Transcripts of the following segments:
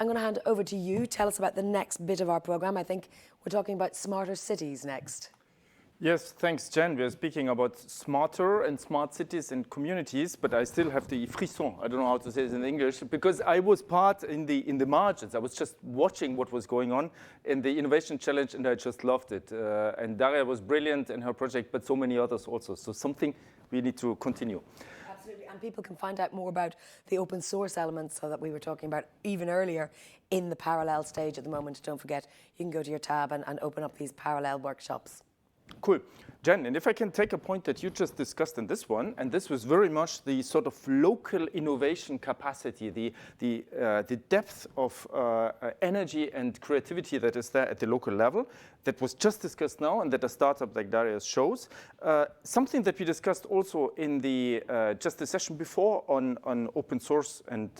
I'm going to hand it over to you. Tell us about the next bit of our programme. I think we're talking about smarter cities next. Yes, thanks, Jen. We are speaking about smarter and smart cities and communities, but I still have the frisson. I don't know how to say it in English, because I was part in the margins. I was just watching what was going on in the Innovation Challenge, and I just loved it. And Daria was brilliant in her project, but so many others also. So something we need to continue. Absolutely, and people can find out more about the open source elements that we were talking about even earlier in the parallel stage at the moment. Don't forget, you can go to your tab and open up these parallel workshops. Cool. Jen, and if I can take a point that you just discussed in this one, and this was very much the sort of local innovation capacity, the depth of energy and creativity that is there at the local level, that was just discussed now, and that a startup like Darius shows. Something that we discussed also in the just the session before on open source and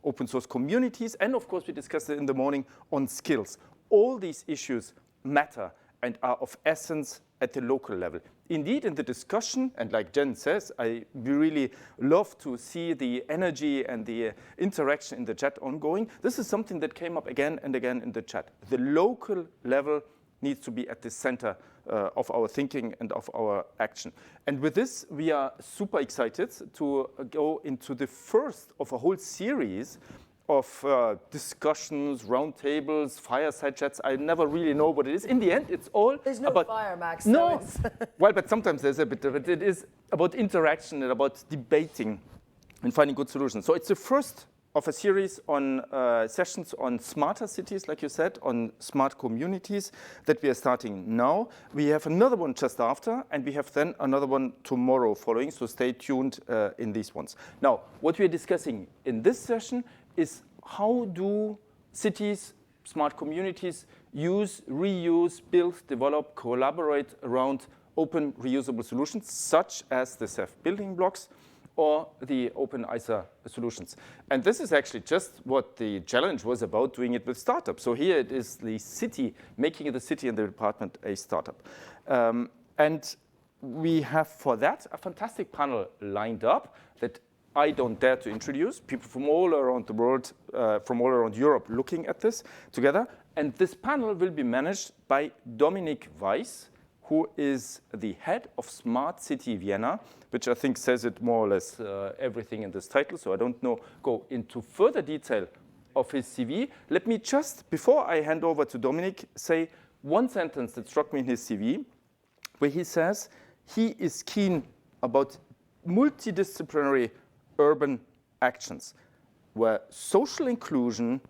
open source communities, and of course we discussed it in the morning on skills. All these issues matter and are of essence at the local level. Indeed, in the discussion, and like Jen says, we really love to see the energy and the interaction in the chat ongoing. This is something that came up again and again in the chat. The local level needs to be at the center of our thinking and of our action. And with this, we are super excited to go into the first of a whole series of discussions, roundtables, fireside chats. I never really know what it is. In the end, it's all There's no about fire, Max. No, well, but sometimes there's a bit of it. It is about interaction and about debating and finding good solutions. So it's the first of a series on sessions on smarter cities, like you said, on smart communities that we are starting now. We have another one just after, and we have then another one tomorrow following, so stay tuned in these ones. Now, what we are discussing in this session is how do cities, smart communities use, reuse, build, develop, collaborate around open reusable solutions, such as the CEF Building Blocks or the open ISA solutions. And this is actually just what the challenge was about, doing it with startups. So here it is the city, making the city and the department a startup. And we have for that a fantastic panel lined up that I don't dare to introduce, people from all around the world, from all around Europe looking at this together. And this panel will be managed by Dominik Weiss, who is the head of Smart City Vienna, which I think says it more or less everything in this title. So I don't go into further detail of his CV. Let me just, before I hand over to Dominik, say one sentence that struck me in his CV, where he says he is keen about multidisciplinary urban actions, where social inclusion,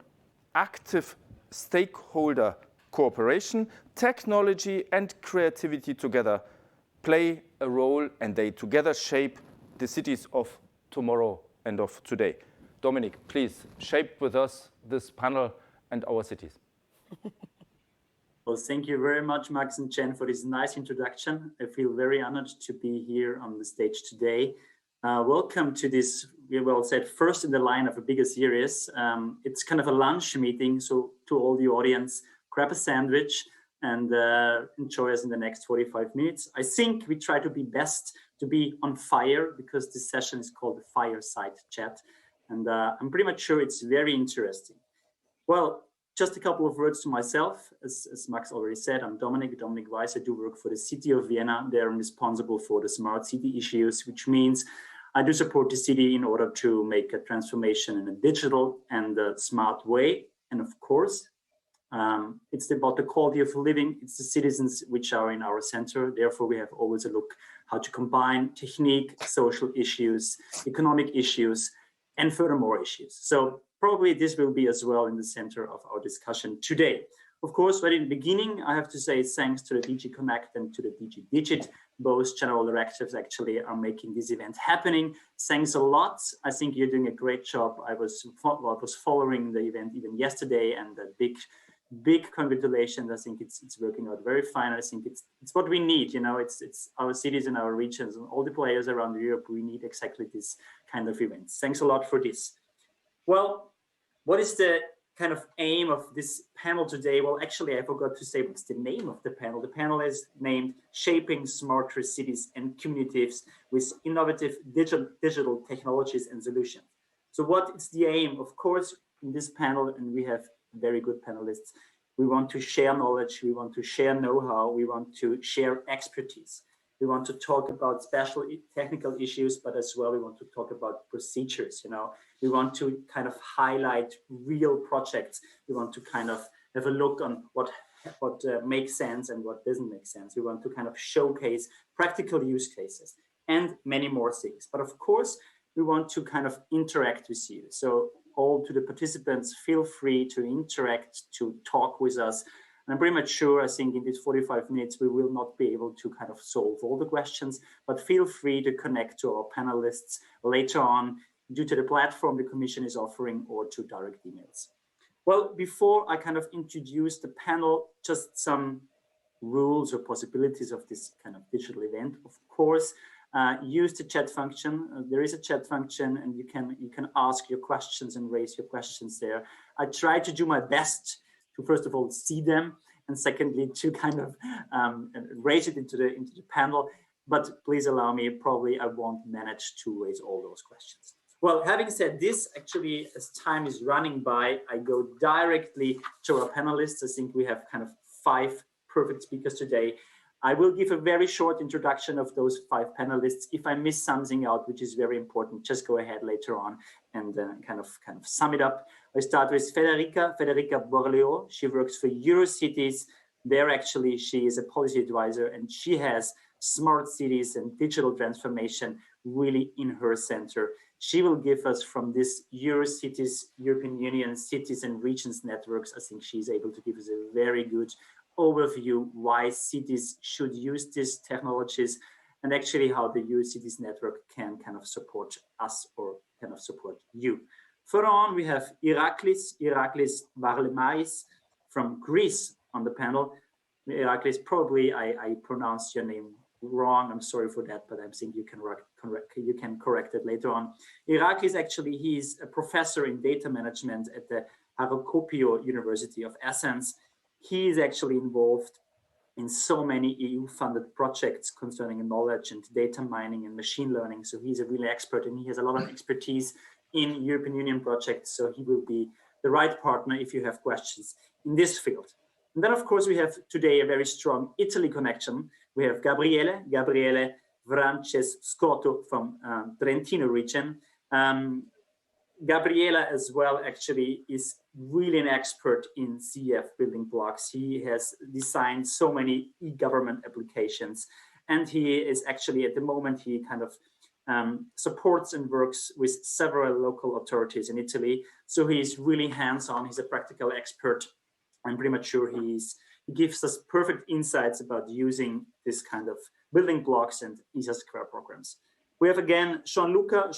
active stakeholder cooperation, technology and creativity together play a role, and they together shape the cities of tomorrow and of today. Dominik, please shape with us this panel and our cities. Well, thank you very much, Max and Jen, for this nice introduction. I feel very honored to be here on the stage today. Welcome to this, we well said, first in the line of a bigger series. It's kind of a lunch meeting, so to all the audience, grab a sandwich and enjoy us in the next 45 minutes. I think we try to be best to be on fire, because this session is called the fireside chat. And I'm pretty much sure it's very interesting. Well, just a couple of words to myself. As Max already said, I'm Dominik Weiss. I do work for the city of Vienna. They're responsible for the smart city issues, which means I do support the city in order to make a transformation in a digital and a smart way. And of course, it's about the quality of living. It's the citizens which are in our center. Therefore, we have always a look how to combine technique, social issues, economic issues, and furthermore issues. So probably this will be as well in the center of our discussion today. Of course, right in the beginning, I have to say thanks to the DG Connect and to the DG Digit. Both general directives actually are making this event happening. Thanks a lot. I think you're doing a great job. I was following the event even yesterday, and a big congratulations. I think it's working out very fine. I think it's what we need. You know, it's our cities and our regions and all the players around Europe. We need exactly this kind of events. Thanks a lot for this. Well, what is the kind of aim of this panel today? Well, actually, I forgot to say what's the name of the panel. The panel is named Shaping Smarter Cities and Communities with Innovative Digital Technologies and Solutions. So what is the aim? Of course, in this panel, and we have very good panelists, we want to share knowledge, we want to share know-how, we want to share expertise. We want to talk about special technical issues, but as well we want to talk about procedures, you know. We want to kind of highlight real projects. We want to kind of have a look on what makes sense and what doesn't make sense. We want to kind of showcase practical use cases and many more things. But of course, we want to kind of interact with you. So all to the participants, feel free to interact, to talk with us. And I'm pretty much sure, I think in these 45 minutes, we will not be able to kind of solve all the questions, but feel free to connect to our panelists later on due to the platform the Commission is offering or to direct emails. Well, before I kind of introduce the panel, just some rules or possibilities of this kind of digital event. Of course, use the chat function. There is a chat function, and you can ask your questions and raise your questions there. I try to do my best to first of all see them, and secondly to kind of raise it into the panel. But please allow me, probably I won't manage to raise all those questions. Well, having said this, actually, as time is running by, I go directly to our panelists. I think we have kind of 5 perfect speakers today. I will give a very short introduction of those 5 panelists. If I miss something out, which is very important, just go ahead later on and kind of sum it up. I start with Federica Leo. She works for Eurocities. There, actually, she is a policy advisor, and she has smart cities and digital transformation really in her center. She will give us from this Eurocities, European Union Cities and Regions networks. I think she's able to give us a very good overview why cities should use these technologies, and actually how the Eurocities network can kind of support us or kind of support you. Further on, we have Iraklis Varlemais from Greece on the panel. Iraklis, probably I pronounced your name wrong. I'm sorry for that, but I think you can correct it later on. Iraklis, actually, he's a professor in data management at the Harokopio University of Athens. He is actually involved in so many EU-funded projects concerning knowledge and data mining and machine learning. So he's a real expert, and he has a lot of expertise in European Union projects. So he will be the right partner if you have questions in this field. And then, of course, we have today a very strong Italy connection. We have Gabriele Francescotto from Trentino region. Gabriela as well actually is really an expert in CEF Building Blocks. He has designed so many e-government applications, and he is actually at the moment, he kind of supports and works with several local authorities in Italy. So he's really hands-on, he's a practical expert. I'm pretty much sure he gives us perfect insights about using this kind of building blocks and ISA² programs. We have again Gianluca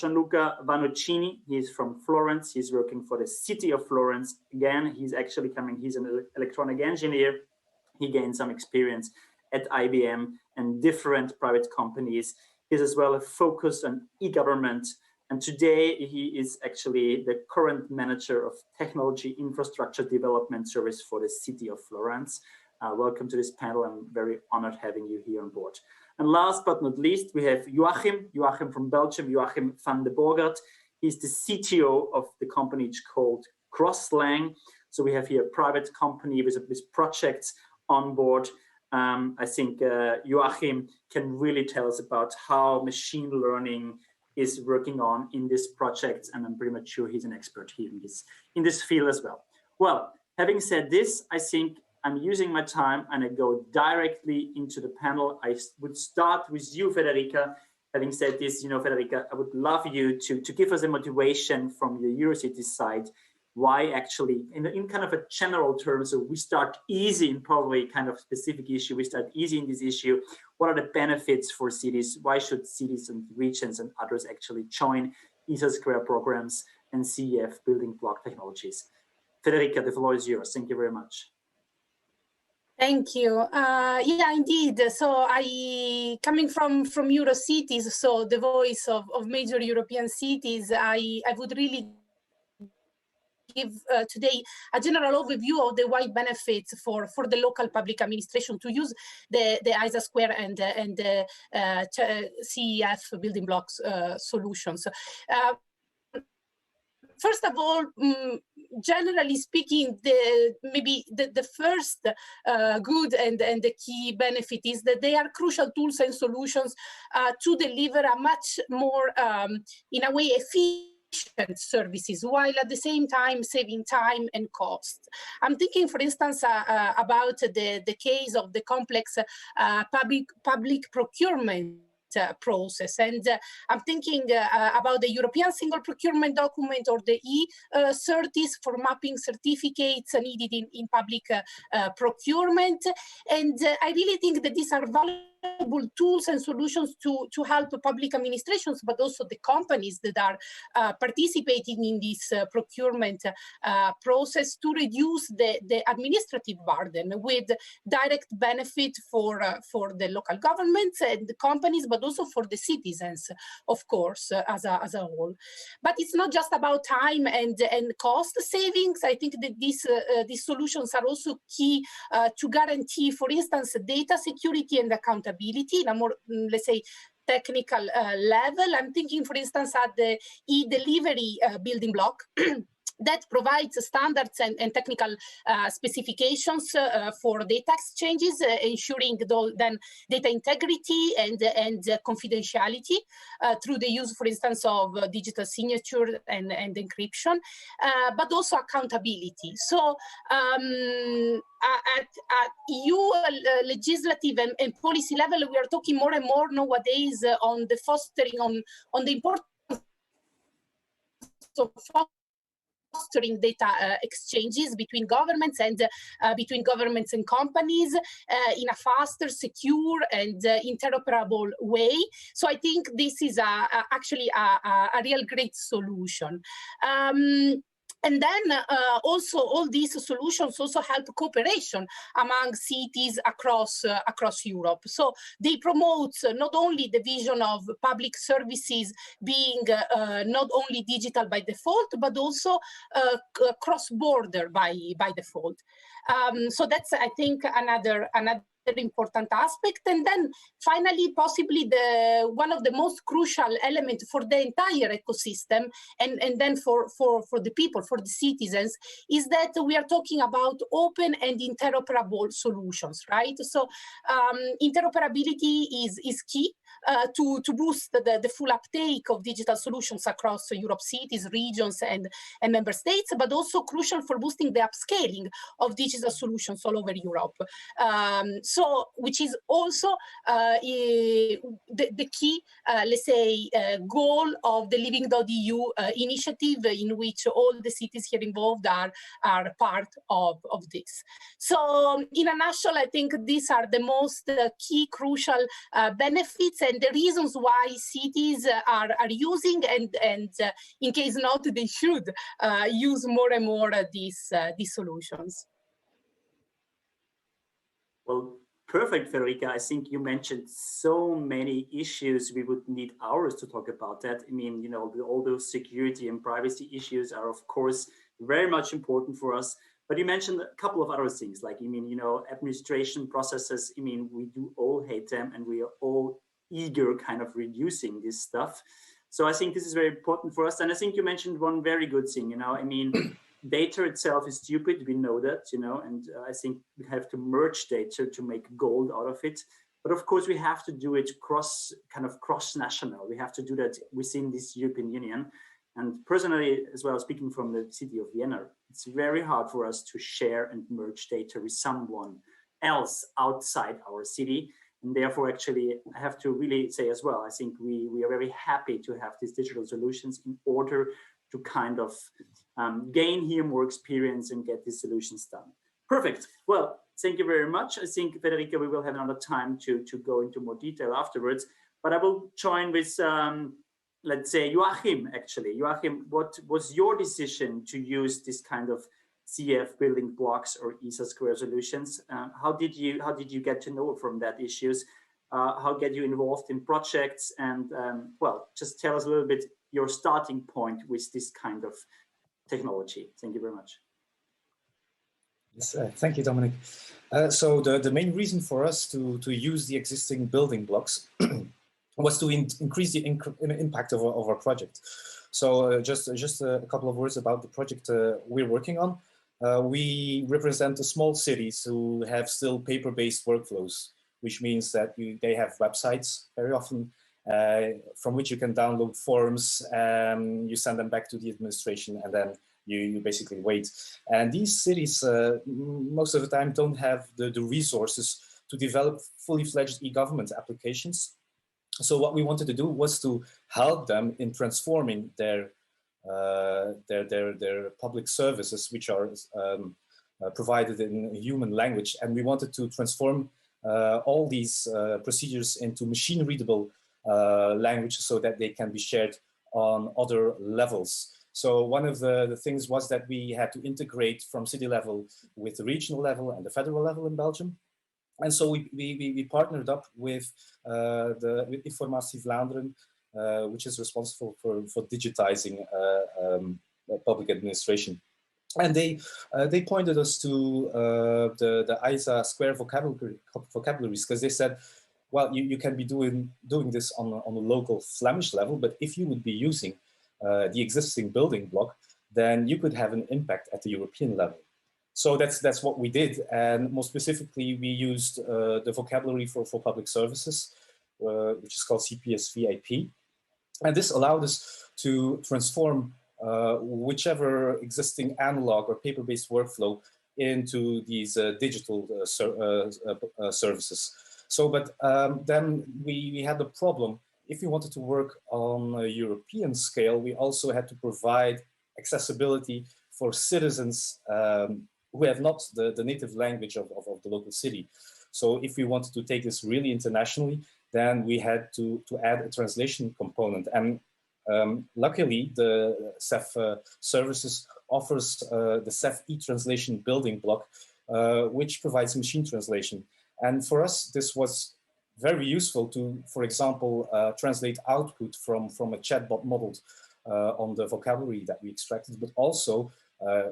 Vanocini. He's from Florence. He's working for the city of Florence. Again, he's actually he's an electronic engineer. He gained some experience at IBM and different private companies. He's as well a focus on e-government. And today he is actually the current manager of technology infrastructure development service for the city of Florence. Welcome to this panel. I'm very honored having you here on board. And last but not least, we have Joachim from Belgium, Joachim van de Borgert. He's the CTO of the company called Crosslang. So we have here a private company with projects on board. I think Joachim can really tell us about how machine learning is working on in this project, and I'm pretty much sure he's an expert here in this field as well. Well, having said this, I think I'm using my time and I go directly into the panel. I would start with you, Federica. Having said this, Federica, I would love you to give us a motivation from your Eurocities side, why actually, in kind of a general term, so we start easy in probably kind of specific issue, we start easy in this issue. What are the benefits for cities? Why should cities and regions and others actually join ISA² programs and CEF Building Block technologies? Federica, the floor is yours. Thank you very much. Thank you. Yeah, indeed. So coming from Eurocities, so the voice of major European cities, I would really give today a general overview of the wide benefits for the local public administration to use the ISA² and the CEF Building Blocks solutions. first of all, generally speaking, maybe the first good and the key benefit is that they are crucial tools and solutions to deliver a much more, in a way, efficient services, while at the same time saving time and cost. I'm thinking, for instance, about the case of the complex public procurement process, and I'm thinking about the European Single Procurement Document or the E-certis for mapping certificates needed in public procurement. And I really think that these are valuable tools and solutions to help public administrations, but also the companies that are participating in this procurement process, to reduce the administrative burden with direct benefit for the local governments and the companies, but also for the citizens, of course, as a whole. But it's not just about time and cost savings. I think that these solutions are also key to guarantee, for instance, data security and accountability in a more, let's say, technical level. I'm thinking, for instance, at the e-delivery building block that provides standards and technical specifications for data exchanges, ensuring then data integrity and confidentiality through the use, for instance, of digital signature and encryption, but also accountability. So at EU legislative and policy level, we are talking more and more nowadays on the fostering, on the importance of fostering data exchanges between governments and companies in a faster, secure, and interoperable way. So I think this is actually a real great solution. And then also all these solutions also help cooperation among cities across Europe. So they promote not only the vision of public services being not only digital by default, but also cross-border by default. So that's, I think, another important aspect. And then finally, possibly one of the most crucial elements for the entire ecosystem and then for the people, for the citizens, is that we are talking about open and interoperable solutions, right? So interoperability is key to boost the full uptake of digital solutions across Europe cities, regions, and member states, but also crucial for boosting the upscaling of digital solutions all over Europe. So, which is also the key, let's say, goal of the Living.eu initiative, in which all the cities here involved are part of this. So, in a nutshell, I think these are the most key, crucial benefits and the reasons why cities are using, and in case not, they should use more and more these solutions. Well, perfect, Federica. I think you mentioned so many issues. We would need hours to talk about that. I mean, you know, all those security and privacy issues are, of course, very much important for us. But you mentioned a couple of other things, like, I mean, you know, administration processes. I mean, we do all hate them, and we are all eager kind of reducing this stuff. So I think this is very important for us. And I think you mentioned one very good thing, you know, I mean, data itself is stupid, we know that, you know, and I think we have to merge data to make gold out of it. But of course, we have to do it cross-national. We have to do that within this European Union. And personally, as well, speaking from the city of Vienna, it's very hard for us to share and merge data with someone else outside our city. And therefore, actually, I have to really say as well, I think we are very happy to have these digital solutions in order to kind of gain here more experience and get these solutions done. Perfect. Well, thank you very much. I think, Federica, we will have another time to go into more detail afterwards. But I will join with, let's say, Joachim, actually. Joachim, what was your decision to use this kind of CEF Building Blocks or ISA² solutions? How did you get to know from that issues? How get you involved in projects? And well, just tell us a little bit your starting point with this kind of technology. Thank you very much. Yes, thank you, Dominic. So the main reason for us to use the existing building blocks was to increase the impact of our project. So just a couple of words about the project we're working on. We represent the small cities who have still paper-based workflows, which means that they have websites very often from which you can download forms, you send them back to the administration, and then you basically wait. And these cities, most of the time, don't have the resources to develop fully fledged e-government applications. So what we wanted to do was to help them in transforming their public services, which are provided in human language. And we wanted to transform all these procedures into machine-readable language so that they can be shared on other levels. So one of the things was that we had to integrate from city level with the regional level and the federal level in Belgium. And so we partnered up with Informatie Vlaanderen, which is responsible for digitizing public administration. And they pointed us to the ISA² vocabularies, because they said, well, you can be doing this on a local Flemish level, but if you would be using the existing building block, then you could have an impact at the European level. So that's what we did, and more specifically, we used the vocabulary for public services, which is called CPS-VIP, and this allowed us to transform whichever existing analog or paper-based workflow into these digital services. So, but then we had the problem. If we wanted to work on a European scale, we also had to provide accessibility for citizens who have not the native language of the local city. So if we wanted to take this really internationally, then we had to add a translation component. And luckily, the CEF services offers the CEF e-translation building block, which provides machine translation. And for us, this was very useful to, for example, translate output from a chatbot modeled on the vocabulary that we extracted, but also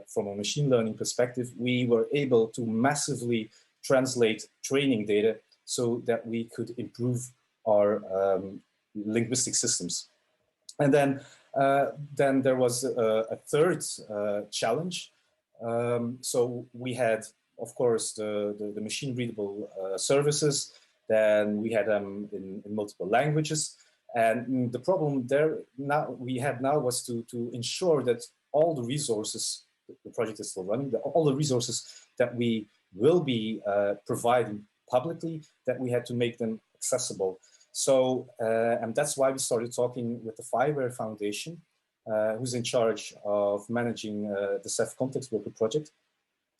from a machine learning perspective, we were able to massively translate training data so that we could improve our linguistic systems. And then there was a third challenge. So we had, of course, the machine-readable services. Then we had them in multiple languages. And the problem we had now was to ensure that all the resources, the project is still running, all the resources that we will be providing publicly, that we had to make them accessible. So, and that's why we started talking with the Fireware Foundation, who's in charge of managing the CEF Context Worker project.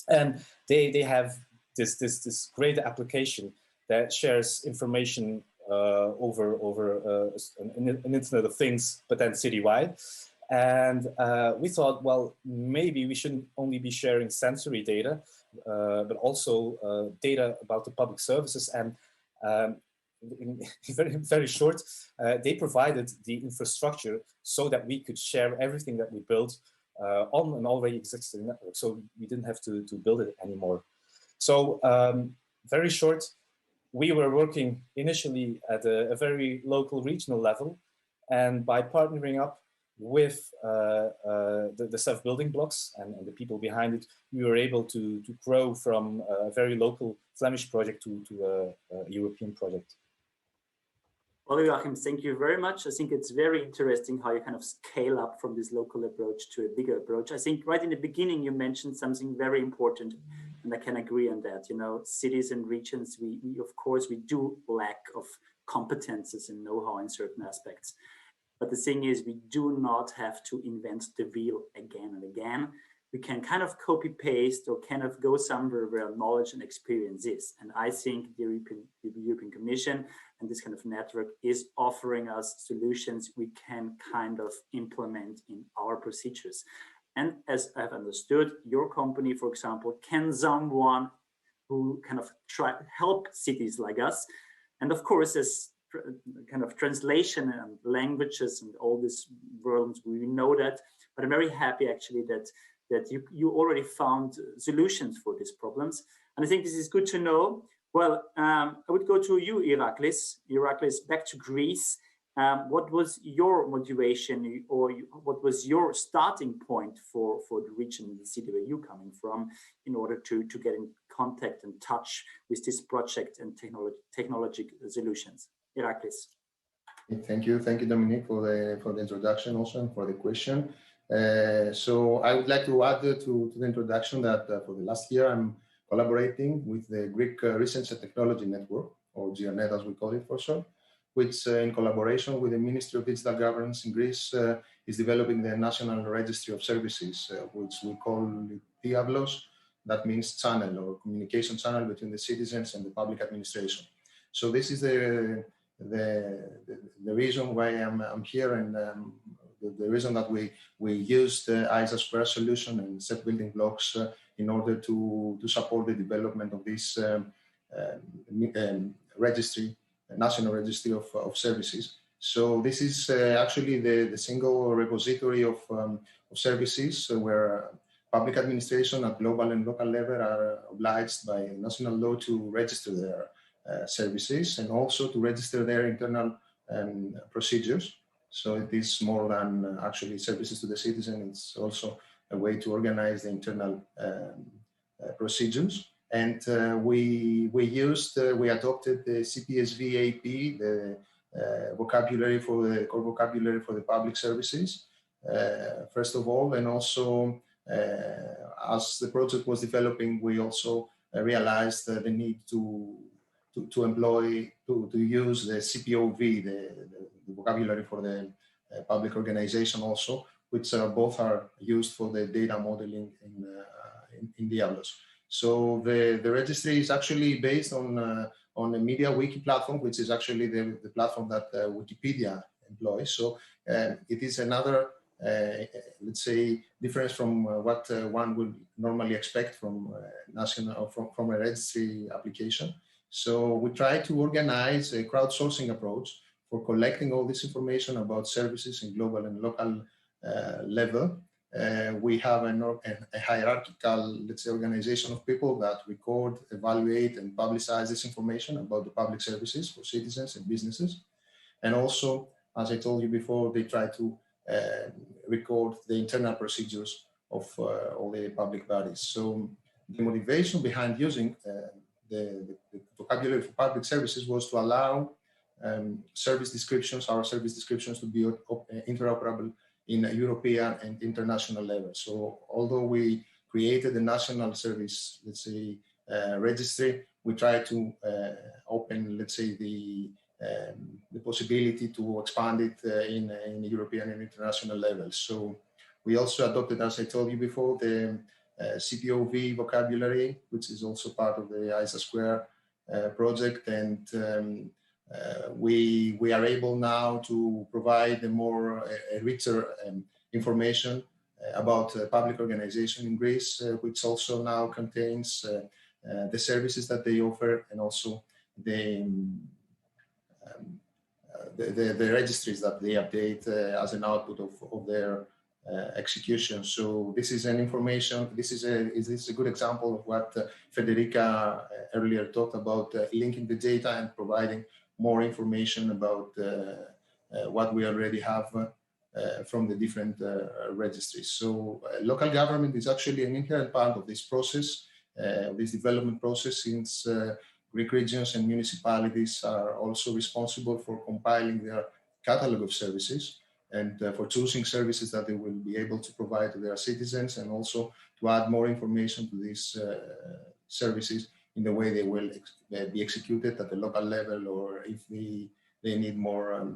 And they have this great application that shares information over an Internet of Things, but then citywide. And we thought, well, maybe we shouldn't only be sharing sensory data, but also data about the public services. And in very short, they provided the infrastructure so that we could share everything that we built on an already existing network. So we didn't have to build it anymore. So very short, we were working initially at a very local regional level. And by partnering up with the CEF Building Blocks and the people behind it, we were able to grow from a very local Flemish project to a European project. Well, Joachim, thank you very much. I think it's very interesting how you kind of scale up from this local approach to a bigger approach. I think right in the beginning, you mentioned something very important, and I can agree on that. You know, cities and regions, we of course, we do lack of competences and know-how in certain aspects. But the thing is, we do not have to invent the wheel again and again. We can kind of copy paste or kind of go somewhere where knowledge and experience is. And I think the European Commission and this kind of network is offering us solutions we can kind of implement in our procedures. And as I've understood, your company, for example, can someone who kind of help cities like us. And of course, as kind of translation and languages and all these worlds, we know that. But I'm very happy actually that you already found solutions for these problems. And I think this is good to know. Well, I would go to you, Iraklis. Iraklis, back to Greece. What was your motivation, or what was your starting point for the region, the city where you're coming from, in order to get in contact and touch with this project and technology solutions? Iraklis. Thank you, Dominique, for the introduction also and for the question. So I would like to add to the introduction that for the last year I'm collaborating with the Greek Research and Technology Network, or GRNet as we call it for short, which in collaboration with the Ministry of Digital Governance in Greece is developing the National Registry of Services, which we call DigitALL. That means channel or communication channel between the citizens and the public administration. So this is the reason why I'm here, and the reason that we use the ISA² solution and CEF Building Blocks in order to support the development of this registry, national registry of services. So this is actually the single repository of services where public administration at global and local level are obliged by national law to register their services and also to register their internal procedures. So it is more than actually services to the citizen. It's also a way to organize the internal procedures. And we adopted the CPSV AP, the vocabulary for the core vocabulary for the public services, first of all, and also as the project was developing, we also realized the need to use the CPOV, the vocabulary for the public organization also, which both are used for the data modeling in DigitALL. So the registry is actually based on a media wiki platform, which is actually the platform that Wikipedia employs. So it is another, let's say, difference from what one would normally expect from from a registry application. So we try to organize a crowdsourcing approach for collecting all this information about services in global and local level. We have a hierarchical, let's say, organization of people that record, evaluate, and publicize this information about the public services for citizens and businesses. And also, as I told you before, they try to record the internal procedures of all the public bodies. So the motivation behind using the vocabulary for public services was to allow our service descriptions to be interoperable in a European and international level. So although we created a national service, let's say, registry, we try to open, let's say, the possibility to expand it in a European and international level. So we also adopted, as I told you before, the CPOV vocabulary, which is also part of the ISA² project, and we are able now to provide a richer information about public organization in Greece, which also now contains the services that they offer and also the registries that they update as an output of their execution. So this is an information. This is a good example of what Federica earlier talked about, linking the data and providing more information about what we already have from the different registries. So local government is actually an inherent part of this process, this development process, since Greek regions and municipalities are also responsible for compiling their catalog of services and for choosing services that they will be able to provide to their citizens, and also to add more information to these services in the way they will be executed at the local level, or if they need more,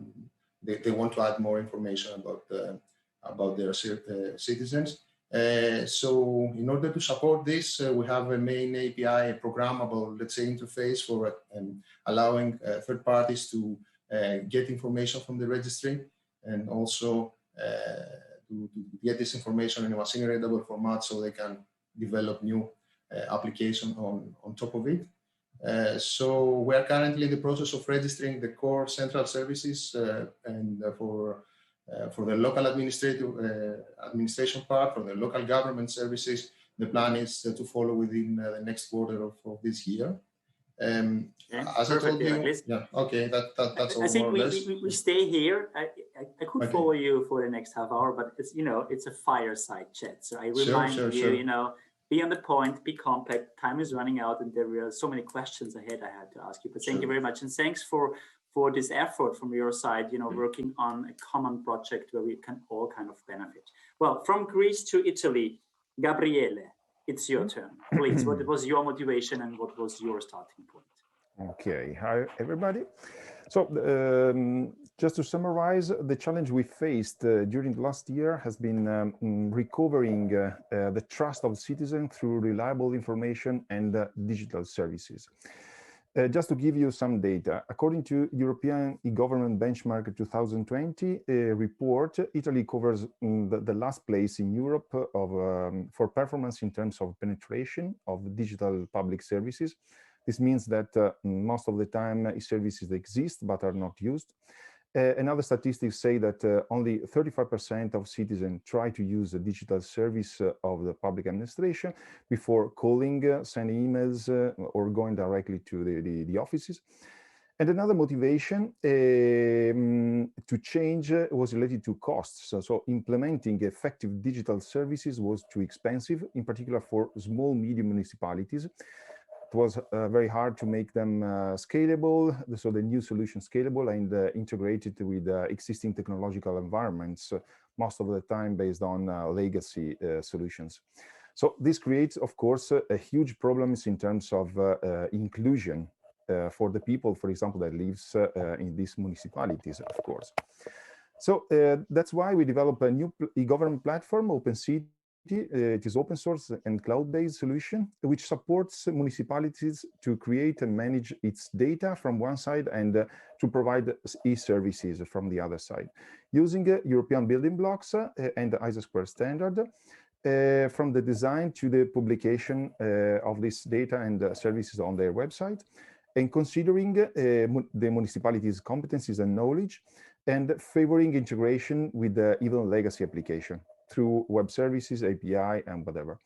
they want to add more information about their citizens. So in order to support this, we have a main API, a programmable, let's say, interface for allowing third parties to get information from the registry, and also to get this information in a machine-readable format so they can develop new application on top of it. So we are currently in the process of registering the core central services and for the local administration part, for the local government services. The plan is to follow within the next quarter of this year. As I told you, Iraklis. yeah, okay, that's all I think more or less. we stay here. I could Okay. follow you for the next half hour, but it's it's a fireside chat. So I remind you, Sure. Be on the point, be compact. Time is running out, and there are so many questions ahead I had to ask you. But thank you very much, and thanks for this effort from your side. Working on a common project where we can all kind of benefit. Well, from Greece to Italy, Gabriele, it's your turn. Please, what was your motivation and what was your starting point? Okay, hi everybody. So just to summarize, the challenge we faced during the last year has been recovering the trust of citizens through reliable information and digital services. Just to give you some data, according to European e-government benchmark 2020 report, Italy covers the last place in Europe for performance in terms of penetration of digital public services. This means that most of the time services exist but are not used. Another statistics say that only 35% of citizens try to use a digital service of the public administration before calling, sending emails, or going directly to the offices. And another motivation to change was related to costs. So implementing effective digital services was too expensive, in particular for small, medium municipalities. It was very hard to make them scalable, so the new solution scalable and integrated with existing technological environments, most of the time based on legacy solutions. So this creates, of course, a huge problems in terms of inclusion for the people, for example, that lives in these municipalities, of course. So that's why we developed a new e-government platform, OpenCity. It is open source and cloud-based solution, which supports municipalities to create and manage its data from one side and to provide e-services from the other side. Using European Building Blocks and the ISA² standard, from the design to the publication of this data and services on their website, and considering the municipality's competencies and knowledge, and favoring integration with the even legacy application through web services, API, and whatever.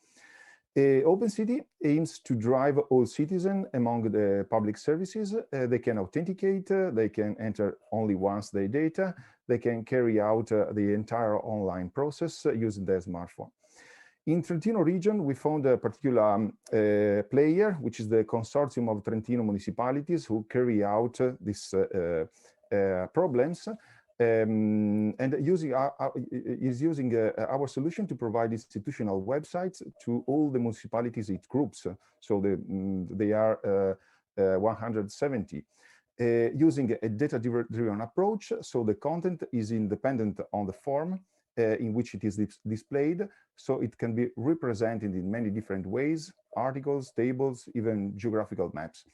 OpenCity aims to drive all citizens among the public services. They can authenticate, they can enter only once their data, they can carry out the entire online process using their smartphone. In Trentino region, we found a particular player, which is the consortium of Trentino municipalities who carry out these problems. And is using our solution to provide institutional websites to all the municipalities, its groups. So they are 170. Using a data-driven approach, so the content is independent on the form in which it is displayed, so it can be represented in many different ways, articles, tables, even geographical maps.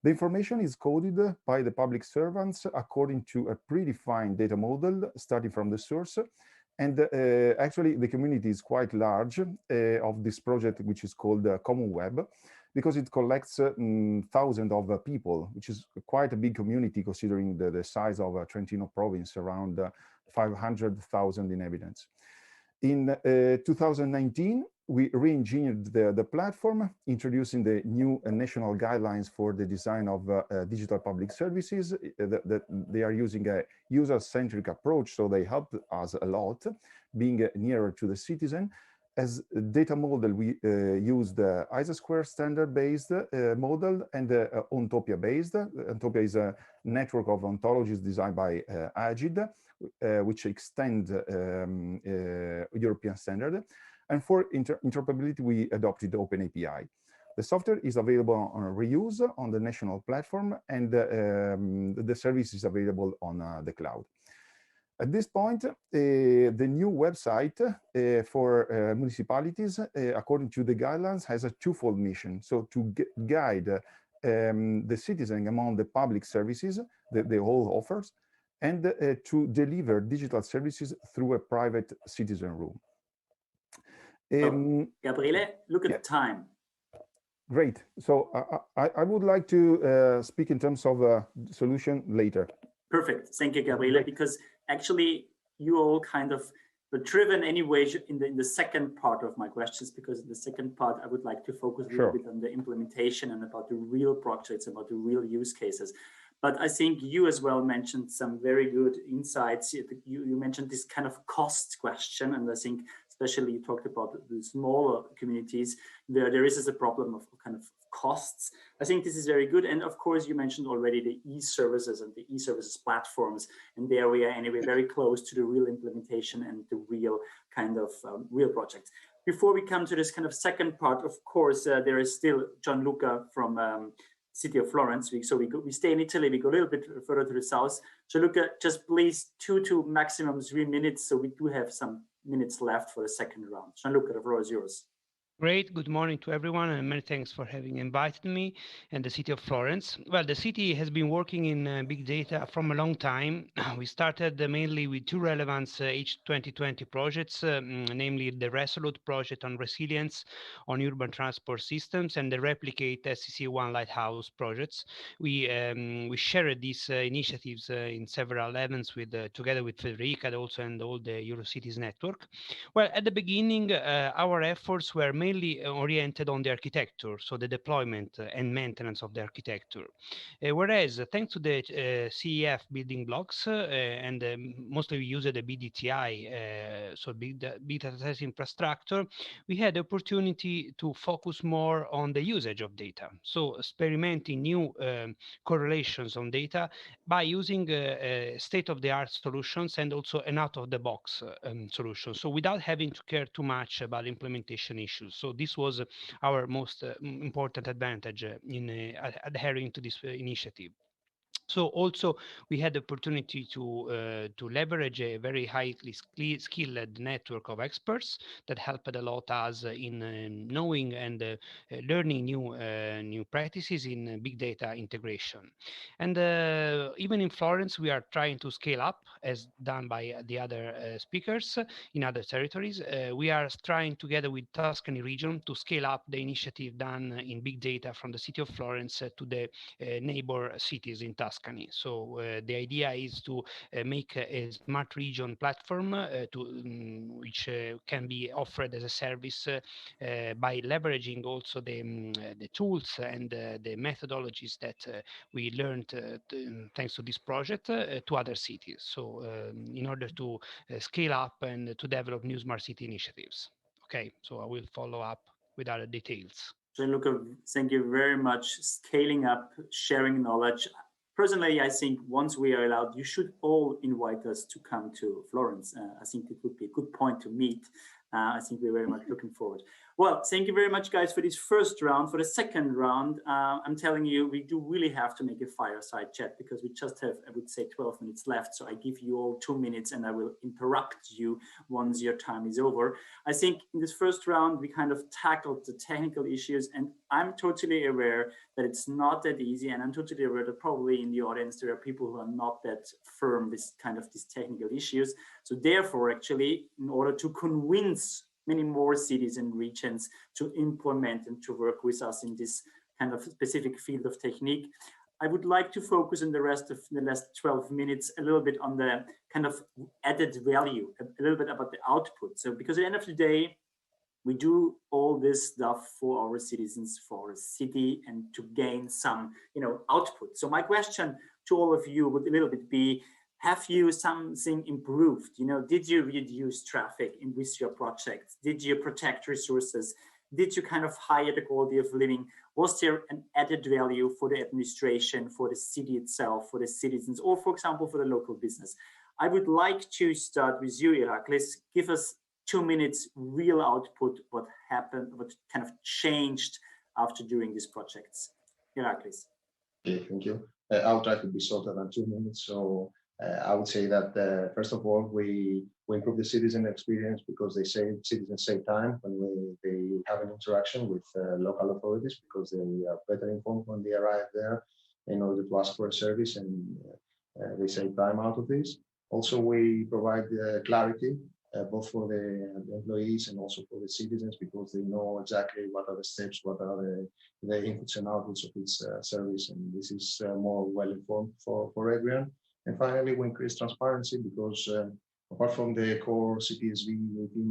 The information is coded by the public servants according to a predefined data model starting from the source. And actually, the community is quite large of this project, which is called Common Web, because it collects thousands of people, which is quite a big community considering the size of Trentino province, around 500,000 inhabitants. In 2019, we re-engineered the platform, introducing the new national guidelines for the design of digital public services. They are using a user-centric approach, so they helped us a lot, being nearer to the citizen. As a data model, we use the ISA² standard-based model and Ontopia-based. Ontopia is a network of ontologies designed by Agid, which extend European standard. And for interoperability, we adopted OpenAPI. The software is available on reuse on the national platform, and the service is available on the cloud. At this point, the new website for municipalities, according to the guidelines, has a twofold mission. So to guide the citizen among the public services, the whole offers, and to deliver digital services through a private citizen room. Gabriele, look at the time. Great. So I would like to speak in terms of solution later. Perfect. Thank you, Gabriele, because actually you all kind of driven anyway in the second part of my questions, because in the second part I would like to focus a little bit on the implementation and about the real projects, about the real use cases. But I think you as well mentioned some very good insights. You mentioned this kind of cost question, and I think especially you talked about the smaller communities, there is a problem of kind of costs. I think this is very good. And of course, you mentioned already the e-services and the e-services platforms, and there we are anyway very close to the real implementation and the real kind of real projects. Before we come to this kind of second part, of course, there is still Gianluca from City of Florence. So we stay in Italy, we go a little bit further to the south. Gianluca, just please 2 to maximum 3 minutes, so we do have some minutes left for the second round. Gianluca, the floor is yours. Great. Good morning to everyone, and many thanks for having invited me and the City of Florence. Well, the city has been working in big data from a long time. We started mainly with 2 relevant H2020 projects, namely the Resolute project on resilience on urban transport systems and the Replicate SCC1 Lighthouse projects. We shared these initiatives in several events together with Federica also and all the Eurocities network. Well, at the beginning, our efforts were mainly oriented on the architecture, so the deployment and maintenance of the architecture. Whereas, thanks to the CEF Building Blocks, and mostly we use the BDTI, so big data infrastructure, we had the opportunity to focus more on the usage of data. So experimenting new correlations on data by using state-of-the-art solutions and an out-of-the-box solution. So without having to care too much about implementation issues. So this was our most important advantage in adhering to this initiative. So also we had the opportunity to leverage a very highly skilled network of experts that helped a lot us in knowing and learning new practices in big data integration. And even in Florence, we are trying to scale up, as done by the other speakers in other territories. We are trying together with Tuscany region to scale up the initiative done in big data from the city of Florence to the neighbor cities in Tuscany. So the idea is to make a smart region platform which can be offered as a service by leveraging also the tools and the methodologies that we learned thanks to this project to other cities. So in order to scale up and to develop new smart city initiatives. Okay, so I will follow up with other details. Gianluca, thank you very much. Scaling up, sharing knowledge. Personally, I think once we are allowed, you should all invite us to come to Florence. I think it would be a good point to meet. I think we're very much looking forward. Well, thank you very much, guys, for this first round. For the second round, I'm telling you, we do really have to make a fireside chat because we just have, I would say, 12 minutes left. So I give you all 2 minutes and I will interrupt you once your time is over. I think in this first round, we kind of tackled the technical issues, and I'm totally aware that it's not that easy. And I'm totally aware that probably in the audience, there are people who are not that firm with kind of these technical issues. So therefore, actually, in order to convince many more cities and regions to implement and to work with us in this kind of specific field of technique, I would like to focus in the rest of the last 12 minutes a little bit on the kind of added value, a little bit about the output. So because at the end of the day, we do all this stuff for our citizens, for our city, and to gain some, output. So my question to all of you would a little bit be, have you something improved? Did you reduce traffic with your projects? Did you protect resources? Did you kind of higher the quality of living? Was there an added value for the administration, for the city itself, for the citizens, or for example, for the local business? I would like to start with you, Iraklis. Give us 2 minutes real output, what happened, what kind of changed after doing these projects. Iraklis. Okay, thank you. I'll try to be shorter than 2 minutes. So I would say that first of all, we improve the citizen experience because citizens save time when they have an interaction with local authorities, because they are better informed when they arrive there in order to ask for a service, and they save time out of this. Also, we provide clarity both for the employees and also for the citizens, because they know exactly what are the steps, what are the inputs and outputs of each service, and this is more well informed for everyone. And finally, we increase transparency because Apart from the core CPSV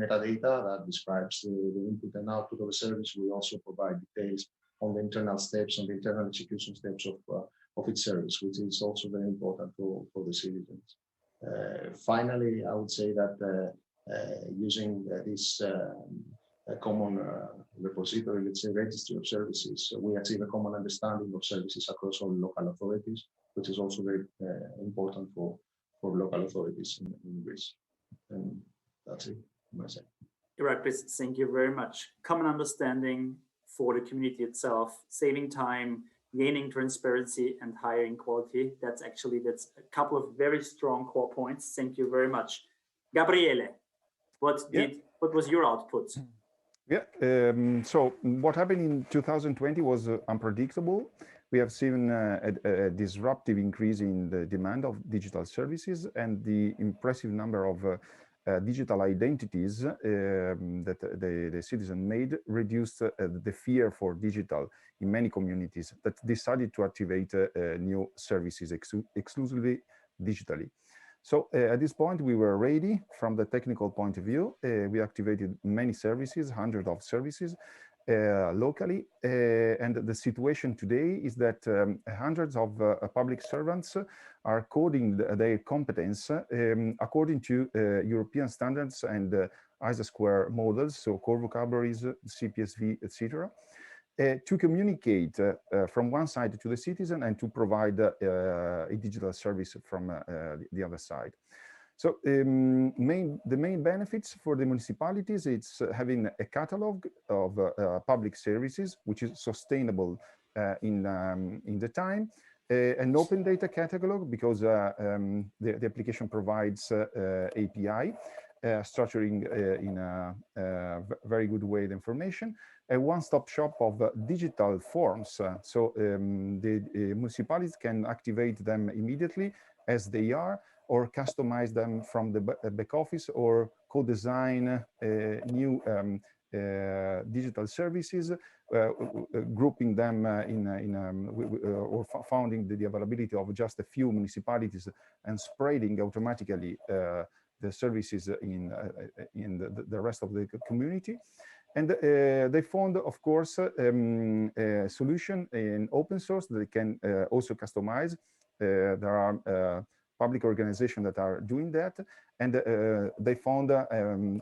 metadata that describes the input and output of a service, we also provide details on the internal steps, on the internal execution steps of its service, which is also very important for the citizens. Finally, I would say that using this common repository, let's say registry of services, we achieve a common understanding of services across all local authorities, which is also very important for local authorities in Greece. And that's it from my side. Right, Chris, thank you very much. Common understanding for the community itself, saving time, gaining transparency and hiring quality. That's a couple of very strong core points. Thank you very much. Gabriele, what was your output? Yeah, so what happened in 2020 was unpredictable. We have seen a disruptive increase in the demand of digital services, and the impressive number of digital identities that the citizen made reduced the fear for digital in many communities that decided to activate new services exclusively digitally. So at this point, we were ready from the technical point of view. We activated many services, hundreds of services locally. And the situation today is that hundreds of public servants are coding their competence according to European standards and ISA² models, so core vocabularies, CPSV, etc. To communicate from one side to the citizen and to provide a digital service from the other side. So the main benefits for the municipalities, it's having a catalog of public services, which is sustainable in the time, an open data catalog, because the application provides API, structuring in a very good way the information, a one-stop shop of digital forms. So the municipalities can activate them immediately as they are, or customize them from the back office, or co-design new digital services, grouping them or founding the availability of just a few municipalities and spreading automatically the services in the rest of the community. And they found, of course, a solution in open source that they can also customize. There are public organizations that are doing that, and they found a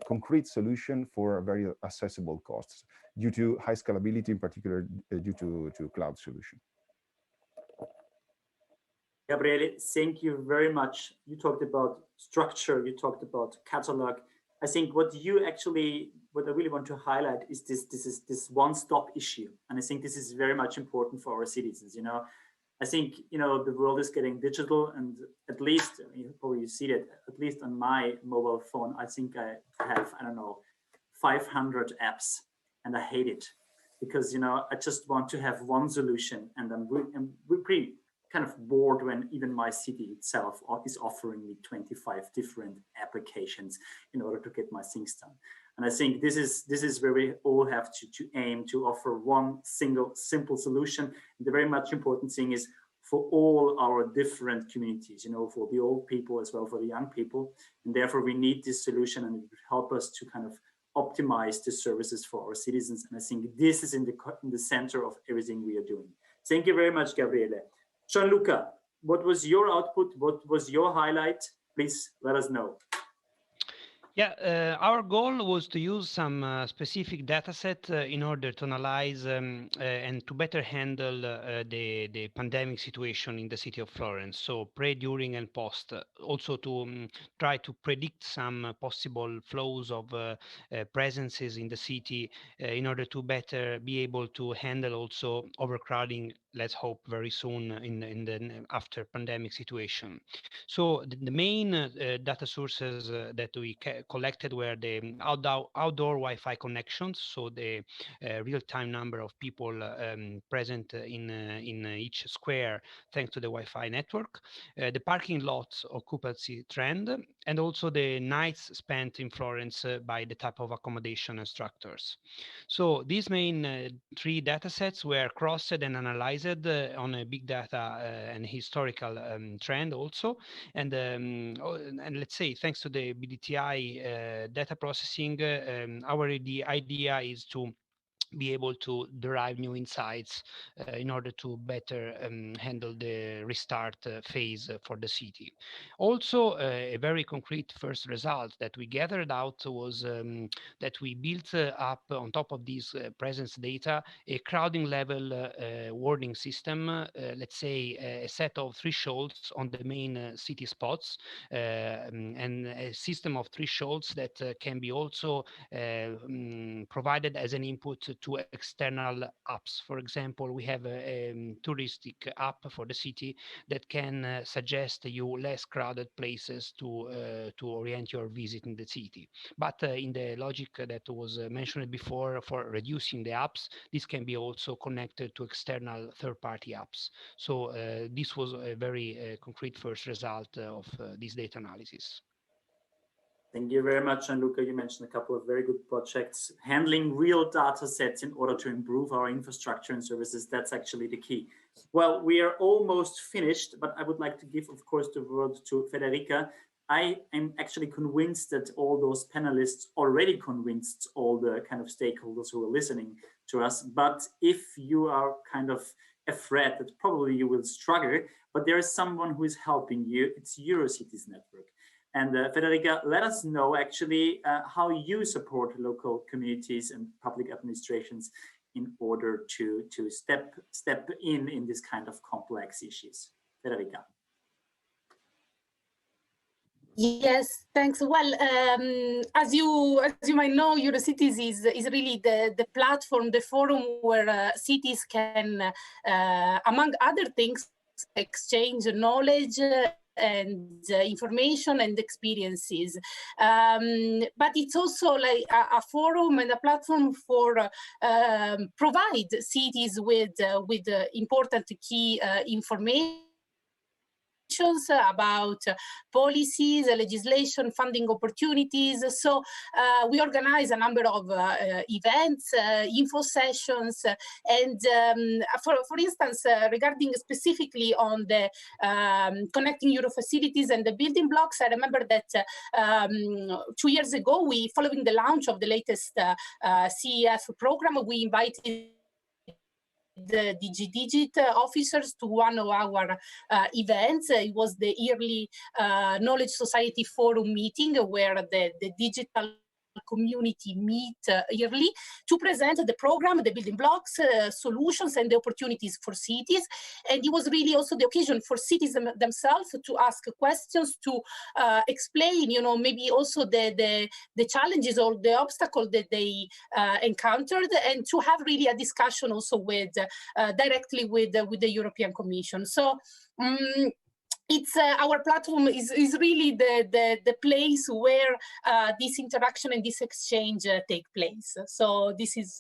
concrete solution for very accessible costs due to high scalability, in particular due to cloud solution. Gabriele, thank you very much. You talked about structure, you talked about catalog. I think what I really want to highlight is this one-stop issue. And I think this is very much important for our citizens. I think, the world is getting digital, and at least, you probably see that, at least on my mobile phone, I think I have, 500 apps, and I hate it because, I just want to have one solution, and I'm pretty kind of bored when even my city itself is offering me 25 different applications in order to get my things done. And I think this is where we all have to aim to offer one single simple solution. And the very much important thing is for all our different communities, for the old people as well, for the young people. And therefore we need this solution, and it would help us to kind of optimize the services for our citizens. And I think this is in the center of everything we are doing. Thank you very much, Gabriele. Gianluca, what was your output? What was your highlight? Please let us know. Yeah, our goal was to use some specific data set in order to analyze and to better handle the pandemic situation in the city of Florence. So pre, during, and post. Also to try to predict some possible flows of presences in the city in order to better be able to handle also overcrowding, let's hope very soon in the after pandemic situation. So the main data sources that we collected were the outdoor Wi-Fi connections, so the real-time number of people present in each square thanks to the Wi-Fi network, the parking lot occupancy trend, and also the nights spent in Florence by the type of accommodation and structures. So these main 3 data sets were crossed and analyzed on a big data and historical trend also. And let's say, thanks to the BDTI data processing, the idea is to be able to derive new insights in order to better handle the restart phase for the city. Also, a very concrete first result that we gathered out was that we built up on top of these presence data a crowding level warning system, let's say a set of thresholds on the main city spots, and a system of thresholds that can be also provided as an input to external apps. For example, we have a touristic app for the city that can suggest you less crowded places to orient your visit in the city. But in the logic that was mentioned before for reducing the apps, this can be also connected to external third-party apps. So this was a very concrete first result of this data analysis. Thank you very much, Gianluca. You mentioned a couple of very good projects. Handling real data sets in order to improve our infrastructure and services, that's actually the key. Well, we are almost finished, but I would like to give, of course, the word to Federica. I am actually convinced that all those panelists already convinced all the kind of stakeholders who are listening to us. But if you are kind of afraid that probably you will struggle, but there is someone who is helping you, it's Eurocities Network. And Federica, let us know actually how you support local communities and public administrations in order to step in this kind of complex issues. Federica. Yes, thanks. Well, as you might know, Eurocities is really the platform, the forum where cities can, among other things, exchange knowledge and information and experiences, but it's also like a forum and a platform for provide cities with important key information about policies, legislation, funding opportunities. So we organize a number of events, info sessions, and for instance, regarding specifically on the connecting Euro facilities and the building blocks, I remember that 2 years ago, following the launch of the latest CEF program, we invited the DG officers to one of our events. It was the yearly Knowledge Society Forum meeting where the digital community meet yearly to present the program, the building blocks, solutions, and the opportunities for cities. And it was really also the occasion for cities themselves to ask questions, to explain, you know, maybe also the challenges or the obstacles that they encountered, and to have really a discussion also with directly with the European Commission. So. It's our platform is really the place where this interaction and this exchange take place. So this is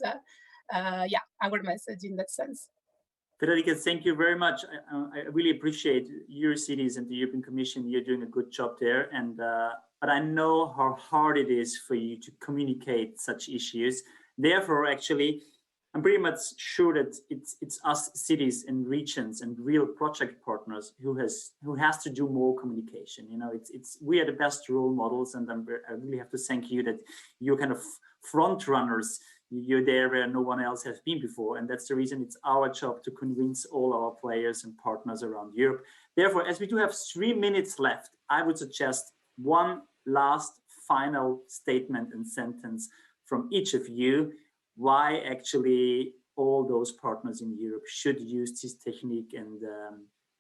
yeah, our message in that sense. Federica, thank you very much. I really appreciate Eurocities and the European Commission. You're doing a good job there, and but I know how hard it is for you to communicate such issues. Therefore, actually, I'm pretty much sure that it's us cities and regions and real project partners who has to do more communication. You know, we are the best role models, and I really have to thank you that you're kind of front runners. You're there where no one else has been before, and that's the reason it's our job to convince all our players and partners around Europe. Therefore, as we do have 3 minutes left, I would suggest one last final statement and sentence from each of you. Why actually all those partners in Europe should use this technique, and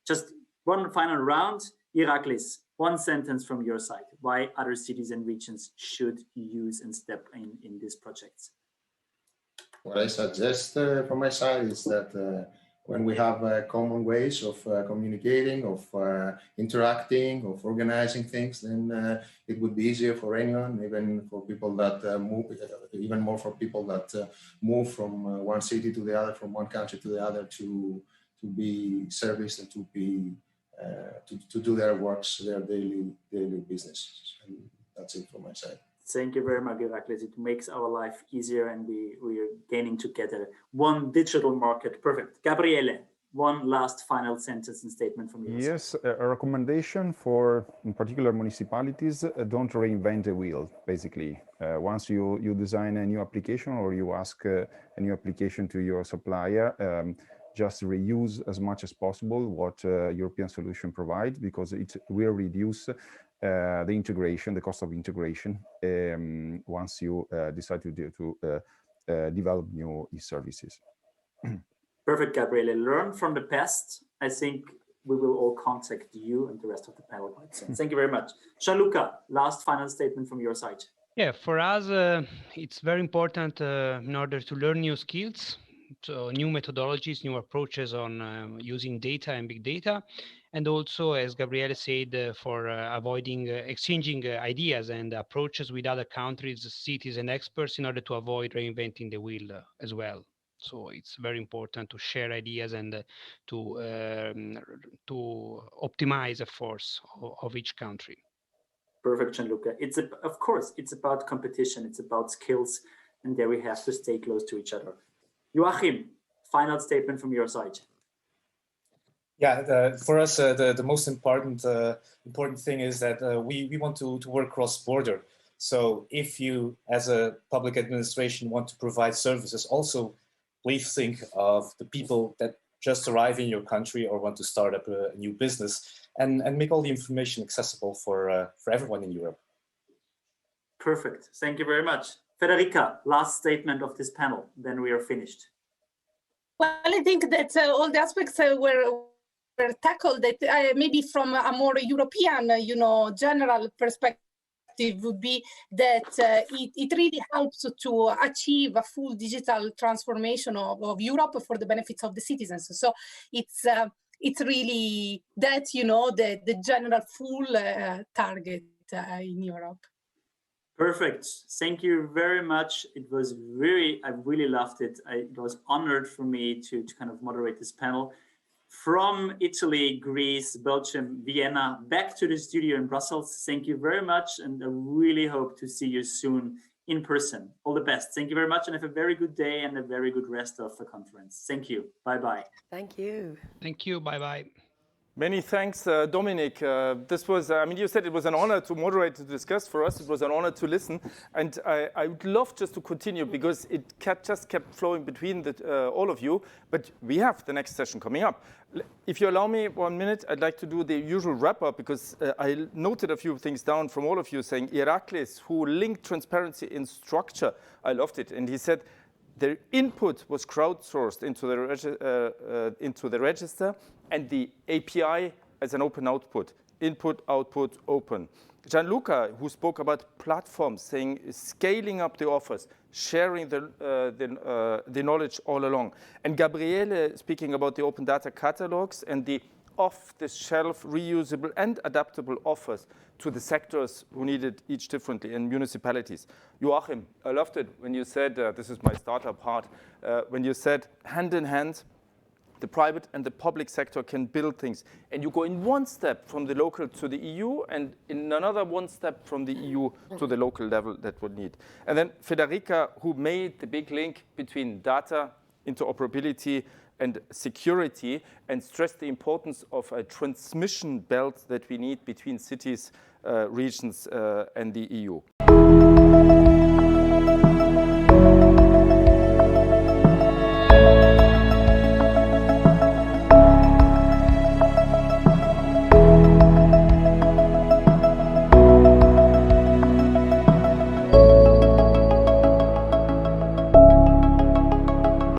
just one final round. Iraklis, one sentence from your side. Why other cities and regions should use and step in these projects? What I suggest from my side is that when we have common ways of communicating, of interacting, of organizing things, then it would be easier for anyone, even for people that move, even more for people that move from one city to the other, from one country to the other, to be serviced and to be to do their works, their daily business. And that's it from my side. Thank you very much, Iraklis. It makes our life easier, and we are gaining together one digital market. Perfect. Gabriele, one last final sentence and statement from you. Yes, a recommendation for, in particular, municipalities, don't reinvent the wheel, basically. Once you design a new application or you ask a new application to your supplier, just reuse as much as possible what European solution provides, because it will reduce the integration, the cost of integration, once you decide to develop new e-services. Perfect, Gabriele. Learn from the past. I think we will all contact you and the rest of the panel quite soon. Thank you very much. Gianluca, last final statement from your side. Yeah, for us, it's very important in order to learn new skills, so new methodologies, new approaches on using data and big data. And also, as Gabriele said, for avoiding exchanging ideas and approaches with other countries, cities, and experts in order to avoid reinventing the wheel as well. So it's very important to share ideas and to optimize the force of each country. Perfect, Gianluca. Of course, it's about competition, it's about skills, and there we have to stay close to each other. Joachim, final statement from your side. Yeah, for us, the most important thing is that we want to work cross-border. So if you, as a public administration, want to provide services, also please think of the people that just arrive in your country or want to start up a new business, and make all the information accessible for everyone in Europe. Perfect. Thank you very much. Federica, last statement of this panel, then we are finished. Well, I think that all the aspects were tackled, that maybe from a more European, general perspective would be that it really helps to achieve a full digital transformation of Europe for the benefits of the citizens. So it's really that, the general full target in Europe. Perfect. Thank you very much. I really loved it. It was honored for me to kind of moderate this panel. From Italy, Greece, Belgium, Vienna, back to the studio in Brussels. Thank you very much, and I really hope to see you soon in person. All the best. Thank you very much, and have a very good day and a very good rest of the conference. Thank you. Bye-bye. Thank you. Thank you. Bye-bye. Many thanks, Dominic. This was, you said it was an honor to moderate, to discuss. For us, it was an honor to listen. And I would love just to continue, because it just kept flowing between all of you. But we have the next session coming up. If you allow me 1 minute, I'd like to do the usual wrap-up, because I noted a few things down from all of you saying, Iraklis, who linked transparency in structure, I loved it. And he said, their input was crowdsourced into the register, and the API as an open output. Input, output, open. Gianluca, who spoke about platforms, saying scaling up the offers, sharing the knowledge all along. And Gabriele speaking about the open data catalogs and the off-the-shelf, reusable and adaptable offers to the sectors who need it each differently, and municipalities. Joachim, I loved it when you said, this is my startup part, when you said hand in hand, the private and the public sector can build things. And you go in one step from the local to the EU, and in another one step from the EU to the local level that would need. And then Federica, who made the big link between data, interoperability, and security, and stressed the importance of a transmission belt that we need between cities, regions, and the EU.